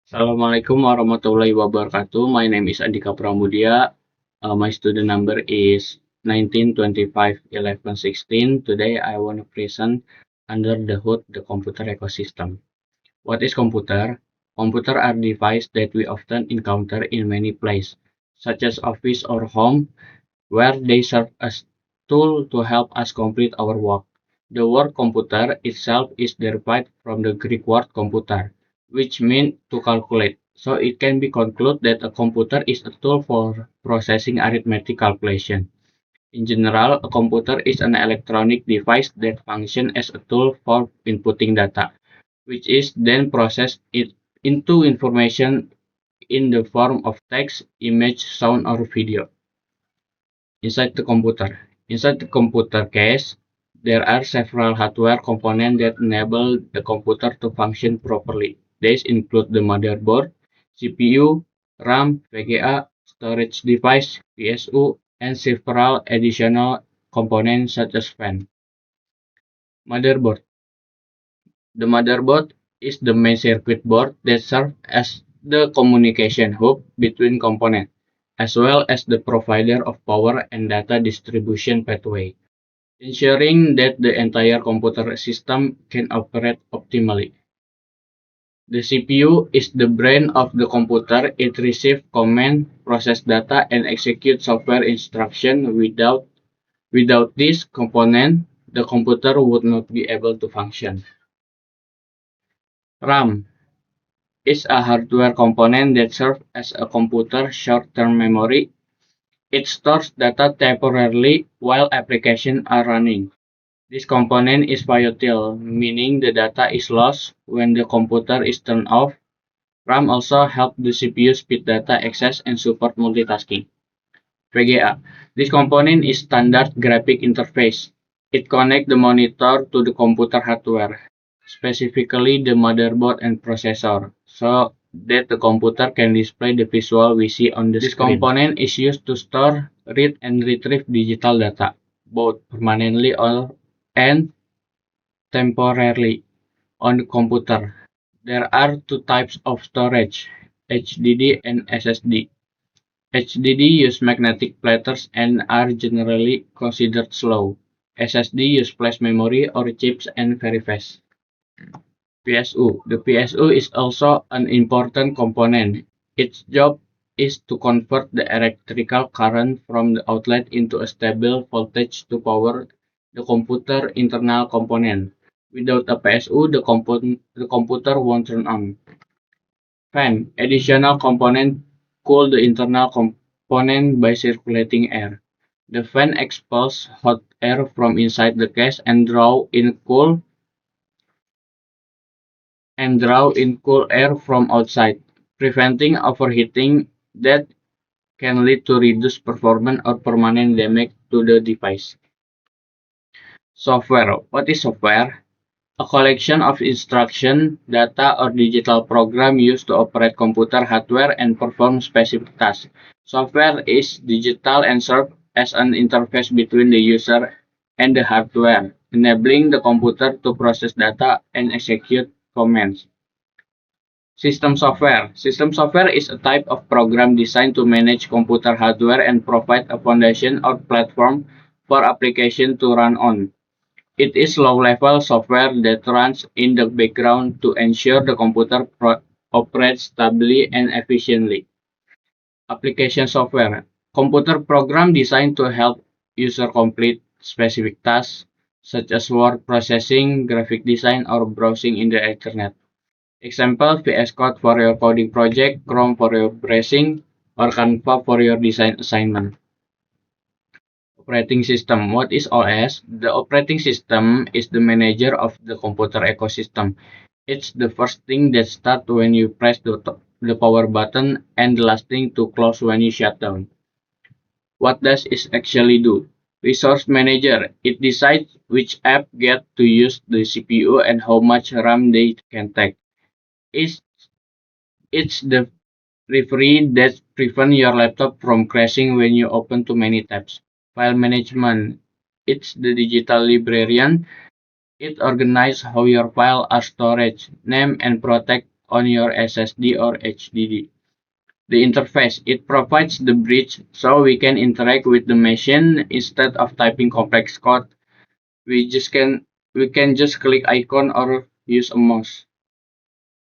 Assalamualaikum warahmatullahi wabarakatuh. My name is Andika Pramudia. My student number is 19251116. Today I want to present under the hood the computer ecosystem. What is computer? Computer are devices that we often encounter in many places, such as office or home, where they serve as tool to help us complete our work. The word computer itself is derived from the Greek word computer, which means to calculate. So it can be concluded that a computer is a tool for processing arithmetic calculation. In general, a computer is an electronic device that functions as a tool for inputting data, which is then processed into information in the form of text, image, sound, or video. Inside the computer. Inside the computer case, there are several hardware components that enable the computer to function properly. These include the motherboard, CPU, RAM, VGA, storage device, PSU, and several additional components such as fan. Motherboard. The motherboard is the main circuit board that serves as the communication hub between components, as well as the provider of power and data distribution pathway, ensuring that the entire computer system can operate optimally. The CPU is the brain of the computer. It receives commands, processes data, and executes software instructions. Without this component, the computer would not be able to function. RAM is a hardware component that serves as a computer's short-term memory. It stores data temporarily while applications are running. This component is volatile, meaning the data is lost when the computer is turned off. RAM also helps the CPU speed data access and support multitasking. VGA. This component is standard graphic interface. It connects the monitor to the computer hardware, specifically the motherboard and processor, so that the computer can display the visual we see on the screen. This component is used to store, read, and retrieve digital data, both permanently and temporarily on the computer. There are two types of storage, HDD and SSD. HDD use magnetic platters and are generally considered slow. SSD use flash memory or chips and very fast. PSU. The PSU is also an important component. Its job is to convert the electrical current from the outlet into a stable voltage to power the computer internal component. Without a PSU, the computer won't turn on. Fan. Additional component cool the internal component by circulating air. The fan expels hot air from inside the case and draw in cool air from outside, preventing overheating that can lead to reduced performance or permanent damage to the device. Software. What is software? A collection of instruction, data, or digital program used to operate computer hardware and perform specific tasks. Software is digital and serves as an interface between the user and the hardware, enabling the computer to process data and execute commands. System software. System software is a type of program designed to manage computer hardware and provide a foundation or platform for application to run on. It is low-level software that runs in the background to ensure the computer operates stably and efficiently. Application software. Computer program designed to help user complete specific tasks such as word processing, graphic design, or browsing in the internet. Example, VS Code for your coding project, Chrome for your browsing, or Canva for your design assignment. Operating system. What is OS? The operating system is the manager of the computer ecosystem. It's the first thing that starts when you press the power button and the last thing to close when you shut down. What does it actually do? Resource manager. It decides which app get to use the CPU and how much RAM they can take. It's, it's the referee that prevents your laptop from crashing when you open too many tabs. File management. It's the digital librarian. It organizes how your files are stored, named, and protected on your SSD or HDD. The interface, it provides the bridge so we can interact with the machine instead of typing complex code. We can just click icon or use a mouse.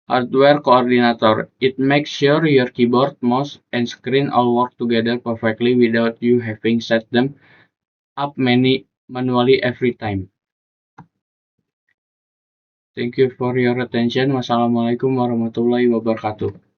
Hardware coordinator, it makes sure your keyboard, mouse, and screen all work together perfectly without you having set them up manually every time. Thank you for your attention. Wassalamualaikum warahmatullahi wabarakatuh.